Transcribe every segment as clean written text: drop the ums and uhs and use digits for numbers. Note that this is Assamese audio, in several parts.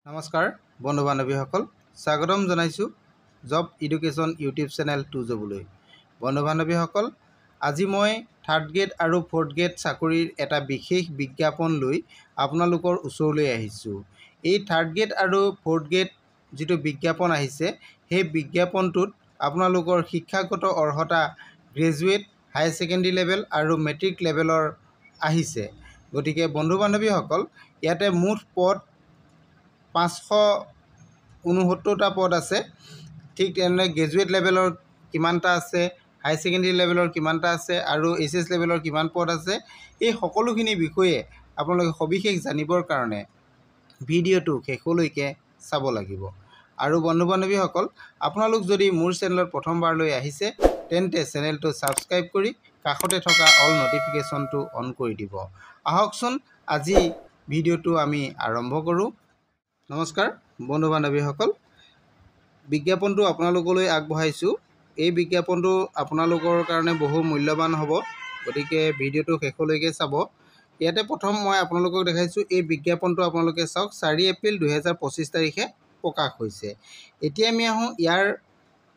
নমস্কাৰ বন্ধু বান্ধৱীসকল স্বাগতম জনাইছোঁ জব এডুকেশ্যন ইউটিউব চেনেল টুজবলৈ। বন্ধু বান্ধৱীসকল, আজি মই থাৰ্ড গ্ৰেড আৰু ফ'ৰ্থ গ্ৰেড চাকৰিৰ এটা বিশেষ বিজ্ঞাপন লৈ আপোনালোকৰ ওচৰলৈ আহিছোঁ। এই থাৰ্ড গ্ৰেড আৰু ফ'ৰ্থ গ্ৰেড যিটো বিজ্ঞাপন আহিছে, সেই বিজ্ঞাপনটোত আপোনালোকৰ শিক্ষাগত অৰ্হতা গ্ৰেজুৱেট, হায়াৰ ছেকেণ্ডেৰী লেভেল আৰু মেট্ৰিক লেভেলৰ আহিছে। গতিকে বন্ধু বান্ধৱীসকল, ইয়াতে মুঠ পদ 569টা পদ আছে। ঠিক তেনেদৰে গ্ৰেজুৱেট লেভেলৰ কিমানটা আছে, হাই ছেকেণ্ডেৰী লেভেলৰ কিমানটা আছে আৰু HS লেভেলৰ কিমান পদ আছে, এই সকলোখিনি বিষয়ে আপোনালোকে সবিশেষ জানিবৰ কাৰণে ভিডিঅ'টো শেষলৈকে চাব লাগিব। আৰু বন্ধু বান্ধৱীসকল, আপোনালোক যদি মোৰ চেনেলত প্ৰথমবাৰলৈ আহিছে তেন্তে চেনেলটো ছাবস্ক্ৰাইব কৰি কাষতে থকা অল নটিফিকেশ্যনটো অন কৰি দিব। আহকচোন আজি ভিডিঅ'টো আমি আৰম্ভ কৰোঁ। নমস্কাৰ বন্ধু বান্ধৱীসকল, বিজ্ঞাপনটো আপোনালোকলৈ আগবঢ়াইছোঁ। এই বিজ্ঞাপনটো আপোনালোকৰ কাৰণে বহু মূল্যৱান হ'ব, গতিকে ভিডিঅ'টো শেষলৈকে চাব। ইয়াতে প্ৰথম মই আপোনালোকক দেখাইছোঁ, এই বিজ্ঞাপনটো আপোনালোকে চাওক। 4 এপ্ৰিল 2025 তাৰিখে প্ৰকাশ হৈছে। এতিয়া আমি আহোঁ ইয়াৰ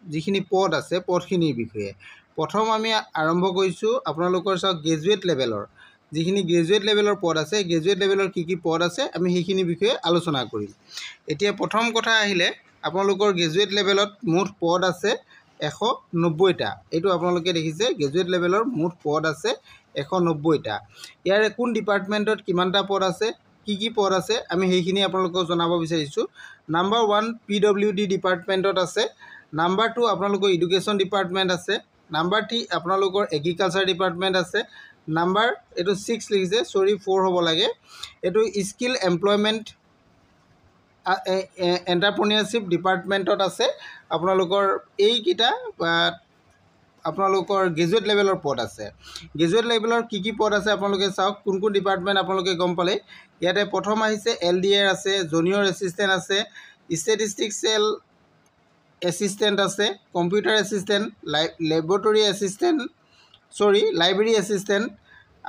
যিখিনি পদ আছে পদখিনিৰ বিষয়ে। প্ৰথম আমি আৰম্ভ কৰিছোঁ আপোনালোকৰ চাওক গ্ৰেজুৱেট লেভেলৰ যিখিনি গ্ৰেজুৱেট লেভেলৰ পদ আছে, গ্ৰেজুৱেট লেভেলৰ কি পদ আছে আমি সেইখিনি বিষয়ে আলোচনা কৰিম। এতিয়া প্ৰথম কথা আহিলে, আপোনালোকৰ গ্ৰেজুৱেট লেভেলত মুঠ পদ আছে 190টা। এইটো আপোনালোকে দেখিছে, গ্ৰেজুৱেট লেভেলৰ মুঠ পদ আছে 190টা। ইয়াৰে কোন ডিপাৰ্টমেণ্টত কিমানটা পদ আছে, কি পদ আছে আমি সেইখিনি আপোনালোকক জনাব বিচাৰিছোঁ। নাম্বাৰ 1 PWD ডিপাৰ্টমেণ্টত আছে। নাম্বাৰ 2 আপোনালোকৰ এডুকেশ্যন ডিপাৰ্টমেণ্ট আছে। নাম্বাৰ 3 আপোনালোকৰ এগ্ৰিকালচাৰ ডিপাৰ্টমেণ্ট আছে। নাম্বাৰ এইটো 6 লিখিছে, 4 হ'ব লাগে। এইটো স্কিল এমপ্লয়মেণ্ট এণ্টাৰপ্ৰেনিয়ৰশ্বিপ ডিপাৰ্টমেণ্টত আছে। আপোনালোকৰ এইকেইটা আপোনালোকৰ গ্ৰেজুৱেট লেভেলৰ পদ আছে। গ্ৰেজুৱেট লেভেলৰ কি পদ আছে আপোনালোকে চাওক, কোন ডিপাৰ্টমেণ্ট আপোনালোকে গম পালে। ইয়াতে প্ৰথম আহিছে LDR আছে, জুনিয়ৰ এছিষ্টেণ্ট আছে, ষ্টেটিষ্টিক্সেল এছিষ্টেণ্ট আছে, কম্পিউটাৰ এছিষ্টেণ্ট, লাইব্ৰেৰী এছিষ্টেণ্ট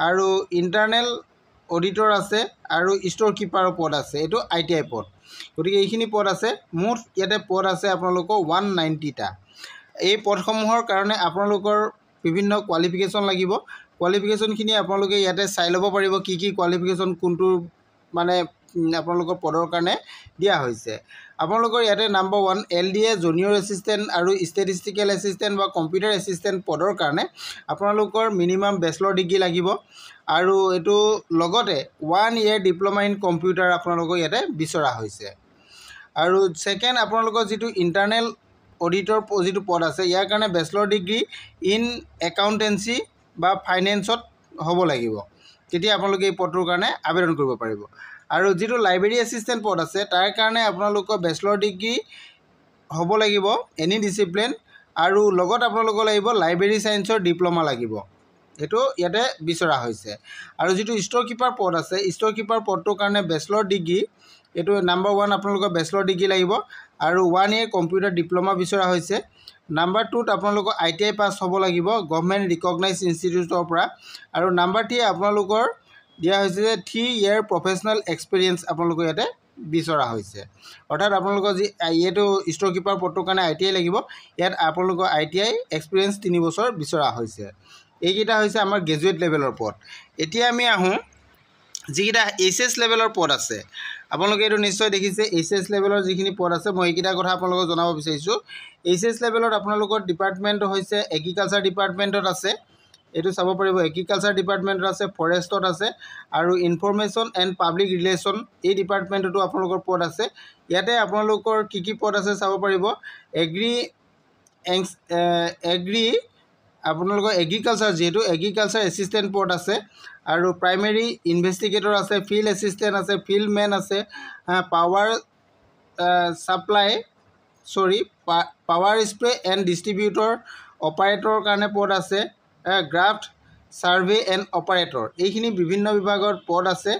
আৰু ইণ্টাৰনেল অডিটৰ আছে আৰু ষ্ট'ৰ কিপাৰৰ পদ আছে। এইটো ITI পদ। গতিকে এইখিনি পদ আছে। মুঠ ইয়াতে পদ আছে আপোনালোকৰ 190টা। এই পদসমূহৰ কাৰণে আপোনালোকৰ বিভিন্ন কোৱালিফিকেশ্যন লাগিব। কোৱালিফিকেশ্যনখিনি আপোনালোকে ইয়াতে চাই ল'ব পাৰিব, কি কোৱালিফিকেশ্যন কোনটো মানে আপোনালোকৰ পদৰ কাৰণে দিয়া হৈছে। আপোনালোকৰ ইয়াতে নাম্বাৰ 1 LDA জুনিয়ৰ এছিষ্টেণ্ট আৰু ষ্টেটিষ্টিকেল এছিষ্টেণ্ট বা কম্পিউটাৰ এছিষ্টেণ্ট পদৰ কাৰণে আপোনালোকৰ মিনিমাম বেচেলৰ ডিগ্ৰী লাগিব আৰু এইটো লগতে 1 year ডিপ্ল'মা ইন কম্পিউটাৰ আপোনালোকৰ ইয়াতে বিচৰা হৈছে। আৰু ছেকেণ্ড, আপোনালোকৰ যিটো ইণ্টাৰনেল অডিটৰ যিটো পদ আছে, ইয়াৰ কাৰণে বেচেলৰ ডিগ্ৰী ইন একাউণ্টেঞ্চি বা ফাইনেন্সত হ'ব লাগিব, তেতিয়া আপোনালোকে এই পদটোৰ কাৰণে আবেদন কৰিব পাৰিব। আৰু যিটো লাইব্ৰেৰী এছিষ্টেণ্ট পদ আছে, তাৰ কাৰণে আপোনালোকৰ বেচেলৰ ডিগ্ৰী হ'ব লাগিব এনি ডিচিপ্লিন, আৰু লগত আপোনালোকৰ লাগিব লাইব্ৰেৰী ছায়েন্সৰ ডিপ্ল'মা লাগিব। এইটো ইয়াতে বিচৰা হৈছে। আৰু যিটো ষ্ট'ৰ কিপাৰ পদ আছে, ষ্ট'ৰ কিপাৰ পদটোৰ কাৰণে বেচেলৰ ডিগ্ৰী, এইটো নাম্বাৰ 1 আপোনালোকৰ বেচেলৰ ডিগ্ৰী লাগিব আৰু 1 year কম্পিউটাৰ ডিপ্ল'মা বিচৰা হৈছে। নাম্বাৰ 2ত আপোনালোকৰ ITI পাছ হ'ব লাগিব গভৰ্ণমেণ্ট ৰিকগনাইজ ইনষ্টিটিউটৰ পৰা। আৰু নাম্বাৰ 3 আপোনালোকৰ দিয়া হৈছে যে 3 year প্ৰফেচনেল এক্সপিৰিয়েঞ্চ আপোনালোকৰ ইয়াতে বিচৰা হৈছে। অৰ্থাৎ আপোনালোকৰ যি এইটো ষ্ট'ৰ কিপাৰ পদটোৰ কাৰণে ITI লাগিব, ইয়াত আপোনালোকৰ ITI এক্সপিৰিয়েঞ্চ 3 বছৰ বিচৰা হৈছে। এইকেইটা হৈছে আমাৰ গ্ৰেজুৱেট লেভেলৰ পদ। এতিয়া আমি আহোঁ যিকেইটা HS লেভেলৰ পদ আছে। আপোনালোকে এইটো নিশ্চয় দেখিছে, HS লেভেলৰ যিখিনি পদ আছে, মই এইকেইটাৰ কথা আপোনালোকক জনাব বিচাৰিছোঁ। HS লেভেলত আপোনালোকৰ ডিপাৰ্টমেণ্ট হৈছে এগ্ৰিকালচাৰ ডিপাৰ্টমেণ্টত আছে, এইটো চাব পাৰিব। এগ্ৰিকালচাৰ ডিপাৰ্টমেণ্টত আছে, ফৰেষ্টত আছে আৰু ইনফৰমেশ্যন এণ্ড পাব্লিক ৰিলেশ্যন এই ডিপাৰ্টমেণ্টতো আপোনালোকৰ পদ আছে। ইয়াতে আপোনালোকৰ কি পদ আছে চাব পাৰিব। আপোনালোকৰ এগ্ৰিকালচাৰ যিহেতু এগ্ৰিকালচাৰ এছিষ্টেণ্ট পদ আছে আৰু প্ৰাইমেৰী ইনভেষ্টিগেটৰ আছে, ফিল্ড এছিষ্টেণ্ট আছে, ফিল্ড মেন আছে, পাৱাৰ স্প্ৰে এণ্ড ডিষ্ট্ৰিবিউটৰ অপাৰেটৰৰ কাৰণে পদ আছে, গ্ৰাফ্ট ছাৰ্ভে এণ্ড অপাৰেটৰ। এইখিনি বিভিন্ন বিভাগৰ পদ আছে,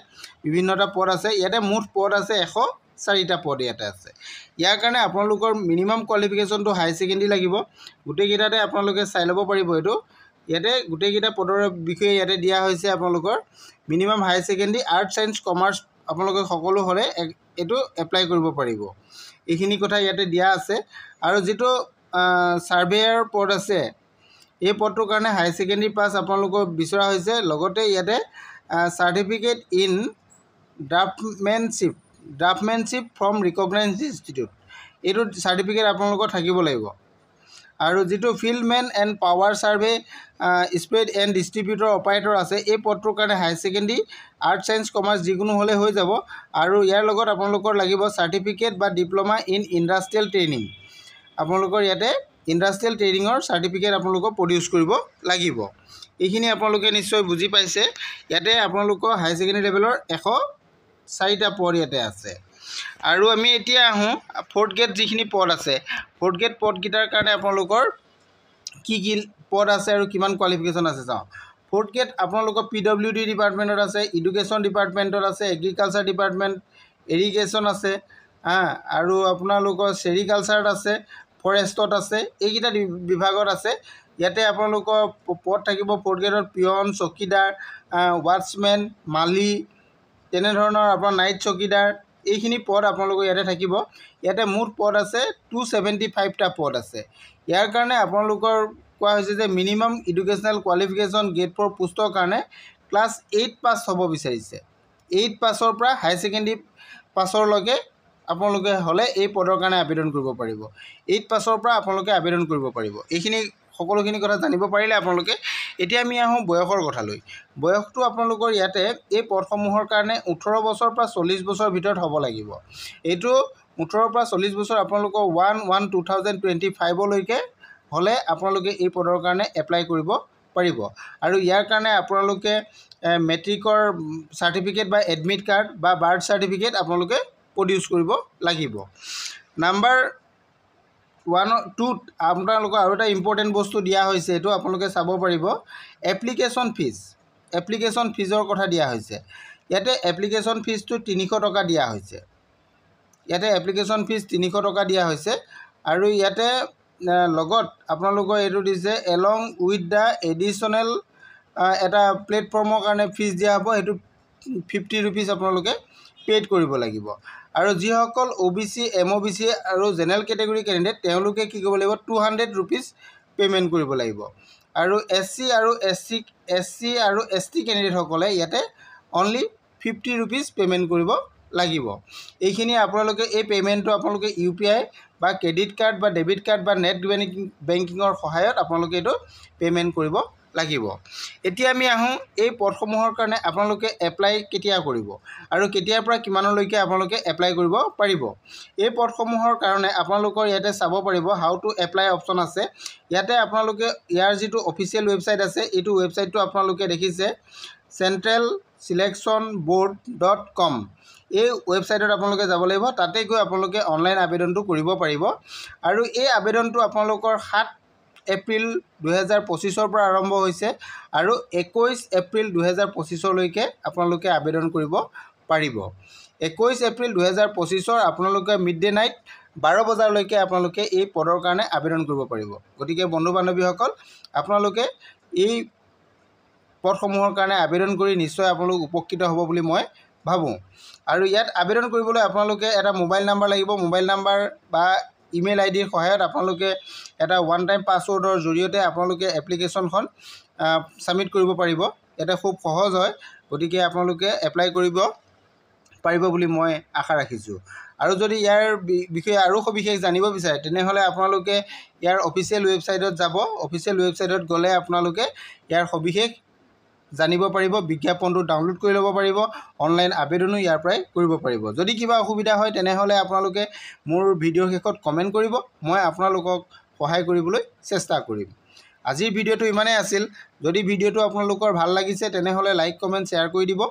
বিভিন্নটা পদ আছে। ইয়াতে মুঠ পদ আছে 104টা পদ ইয়াতে আছে। ইয়াৰ কাৰণে আপোনালোকৰ মিনিমাম কোৱালিফিকেশ্যনটো হাই ছেকেণ্ডেৰী লাগিব। গোটেইকেইটাতে আপোনালোকে চাই ল'ব পাৰিব। এইটো ইয়াতে গোটেইকেইটা পদৰ বিষয়ে দিয়া হৈছে। আপোনালোকৰ মিনিমাম হাই ছেকেণ্ডেৰী, আৰ্টছ, ছায়েন্স, কমাৰ্চ আপোনালোকে সকলো হ'লে এইটো এপ্লাই কৰিব পাৰিব। এইখিনি কথা ইয়াতে দিয়া আছে। আৰু যিটো ছাৰ্ভেয়াৰ পদ আছে এই পদটোৰ কাৰণে হায়াৰ ছেকেণ্ডেৰী পাছ আপোনালোকক বিচৰা হৈছে। লগতে ইয়াতে certificate in draftsmanship from recognized institute, এইটো চাৰ্টিফিকেট আপোনালোকৰ থাকিব লাগিব। আৰু যিটো fieldman and power survey spread and distributor operator আছে এই পদটোৰ কাৰণে higher secondary art science commerce যিকোনো হ'লে হৈ যাব। আৰু ইয়াৰ লগত আপোনালোকৰ লাগিব চাৰ্টিফিকেট বা ডিপ্ল'মা ইন ইণ্ডাষ্ট্ৰিয়েল ট্ৰেইনিং। আপোনালোকৰ ইয়াতে ইণ্ডাষ্ট্ৰিয়েল ট্ৰেইনিঙৰ চাৰ্টিফিকেট আপোনালোকক প্ৰডিউচ কৰিব লাগিব। এইখিনি আপোনালোকে নিশ্চয় বুজি পাইছে। ইয়াতে আপোনালোকৰ হায়াৰ ছেকেণ্ডেৰী লেভেলৰ 104টা পদ ইয়াতে আছে। আৰু আমি এতিয়া আহোঁ ফ'ৰ্থ গ্ৰেড যিখিনি পদ আছে, ফ'ৰ্থ গ্ৰেড পদকেইটাৰ কাৰণে আপোনালোকৰ কি কি পদ আছে আৰু কিমান কোৱালিফিকেশ্যন আছে চাওঁ। ফ'ৰ্থ গ্ৰেড আপোনালোকৰ PWD ডিপাৰ্টমেণ্টত আছে, এডুকেশ্যন ডিপাৰ্টমেণ্টত আছে, এগ্ৰিকালচাৰ ডিপাৰ্টমেণ্ট, ইৰিগেশ্যন আছে, আৰু আপোনালোকৰ চেৰিকালচাৰত আছে, ফৰেষ্টত আছে, এইকেইটা বিভাগত আছে। ইয়াতে আপোনালোকৰ পদ থাকিব ফ'ৰ্থ গ্ৰেডত পিয়ন, চকীদাৰ, ৱাটছমেন, মালি, তেনেধৰণৰ আপোনাৰ নাইট চকীদাৰ, এইখিনি পদ আপোনালোকৰ ইয়াতে থাকিব। ইয়াতে মুঠ পদ আছে 275টা পদ আছে। ইয়াৰ কাৰণে আপোনালোকৰ কোৱা হৈছে যে মিনিমাম এডুকেশ্যনেল কোৱালিফিকেশ্যন গ্ৰেড 4 পোষ্টৰ কাৰণে ক্লাছ 8 পাছ হ'ব বিচাৰিছে। 8 পাছৰ পৰা হায়াৰ ছেকেণ্ডেৰী পাছৰলৈকে আপোনালোকে হ'লে এই পদৰ কাৰণে আবেদন কৰিব পাৰিব। 8 পাছৰ পৰা আপোনালোকে আবেদন কৰিব পাৰিব। এইখিনি সকলোখিনি কথা জানিব পাৰিলে আপোনালোকে। এতিয়া আমি আহোঁ বয়সৰ কথালৈ। বয়সটো আপোনালোকৰ ইয়াতে এই পদসমূহৰ কাৰণে 18 বছৰ পৰা 40 বছৰ ভিতৰত হ'ব লাগিব। এইটো 18 পৰা 40 বছৰ আপোনালোকৰ 1/1/2025লৈকে হ'লে আপোনালোকে এই পদৰ কাৰণে এপ্লাই কৰিব পাৰিব। আৰু ইয়াৰ কাৰণে আপোনালোকে মেট্ৰিকৰ চাৰ্টিফিকেট বা এডমিট কাৰ্ড বা বাৰ্থ চাৰ্টিফিকেট আপোনালোকে প্ৰডিউচ কৰিব লাগিব। নাম্বাৰ 1-2ত আপোনালোকৰ আৰু এটা ইম্পৰ্টেণ্ট বস্তু দিয়া হৈছে, এইটো আপোনালোকে চাব পাৰিব। এপ্লিকেশ্যন ফিজৰ কথা দিয়া হৈছে। ইয়াতে এপ্লিকেশ্যন ফিজটো 300 টকা দিয়া হৈছে। ইয়াতে এপ্লিকেশ্যন ফিজ 300 টকা দিয়া হৈছে। আৰু ইয়াতে লগত আপোনালোকৰ এইটো দিছে এলং উইথ দ্য এডিশ্যনেল এটা প্লেটফৰ্মৰ কাৰণে ফিজ দিয়া হ'ব। সেইটো 50 ৰুপিজ আপোনালোকে পে'ড কৰিব লাগিব। আৰু যিসকল OBC, MOBC আৰু জেনেৰেল কেটেগৰী কেণ্ডিডেট তেওঁলোকে কি কৰিব লাগিব 200 ৰুপিজ পে'মেণ্ট কৰিব লাগিব। আৰু SC আৰু ST কেণ্ডিডেটসকলে ইয়াতে অনলি 50 ৰুপিজ পে'মেণ্ট কৰিব লাগিব। এইখিনি আপোনালোকে এই পে'মেণ্টটো আপোনালোকে UPI বা ক্ৰেডিট কাৰ্ড বা ডেবিট কাৰ্ড বা নেট বেংকিঙৰ সহায়ত আপোনালোকে এইটো পে'মেণ্ট কৰিব লাগিব। এতিয়া আমি আহোঁ এই পদসমূহৰ কাৰণে আপোনালোকে এপ্লাই কেতিয়া কৰিব আৰু কেতিয়াৰ পৰা কিমানলৈকে আপোনালোকে এপ্লাই কৰিব পাৰিব। এই পদসমূহৰ কাৰণে আপোনালোকৰ ইয়াতে চাব পাৰিব হাউ টু এপ্লাই অপশ্যন আছে। ইয়াতে আপোনালোকে ইয়াৰ যিটো অফিচিয়েল ৱেবছাইট আছে এইটো ৱেবছাইটটো আপোনালোকে দেখিছে centralselectionboard.com। এই ৱেবছাইটত আপোনালোকে যাব লাগিব। তাতে গৈ আপোনালোকে অনলাইন আবেদনটো কৰিব পাৰিব। আৰু এই আবেদনটো আপোনালোকৰ 7 এপ্ৰিল 2025ৰ পৰা আৰম্ভ হৈছে আৰু 21 এপ্ৰিল 2025লৈকে আপোনালোকে আবেদন কৰিব পাৰিব। 21 এপ্ৰিল 2025ৰ আপোনালোকে মিড-ডে নাইট 12 বজালৈকে আপোনালোকে এই পদৰ কাৰণে আবেদন কৰিব পাৰিব। গতিকে বন্ধু বান্ধৱীসকল আপোনালোকে এই পদসমূহৰ কাৰণে আবেদন কৰি নিশ্চয় আপোনালোক উপকৃত হ'ব বুলি মই ভাবোঁ। আৰু ইয়াত আবেদন কৰিবলৈ আপোনালোকে এটা মোবাইল নাম্বাৰ লাগিব। মোবাইল নাম্বাৰ বা ইমেইল IDৰ সহায়ত আপোনালোকে এটা ওৱান টাইম পাছৱৰ্ডৰ জৰিয়তে আপোনালোকে এপ্লিকেশ্যনখন ছাবমিট কৰিব পাৰিব। এটা খুব সহজ হয়। গতিকে আপোনালোকে এপ্লাই কৰিব পাৰিব বুলি মই আশা ৰাখিছোঁ। আৰু যদি ইয়াৰ বিষয়ে আৰু সবিশেষ জানিব বিচাৰে তেনেহ'লে আপোনালোকে ইয়াৰ অফিচিয়েল ৱেবছাইটত যাব। অফিচিয়েল ৱেবছাইটত গ'লে আপোনালোকে ইয়াৰ সবিশেষ জানিব পাৰিব, বিজ্ঞাপনটো ডাউনলোড কৰি ল'ব পাৰিব, অনলাইন আবেদনো ইয়াৰ পৰাই কৰিব পাৰিব। যদি কিবা অসুবিধা হয় তেনেহ'লে আপোনালোকে মোৰ ভিডিঅ'ৰ শেষত কমেণ্ট কৰিব, মই আপোনালোকক সহায় কৰিবলৈ চেষ্টা কৰিম। আজিৰ ভিডিঅ'টো ইমানেই আছিল। যদি ভিডিঅ'টো আপোনালোকৰ ভাল লাগিছে তেনেহ'লে লাইক, কমেণ্ট, শ্বেয়াৰ কৰি দিব।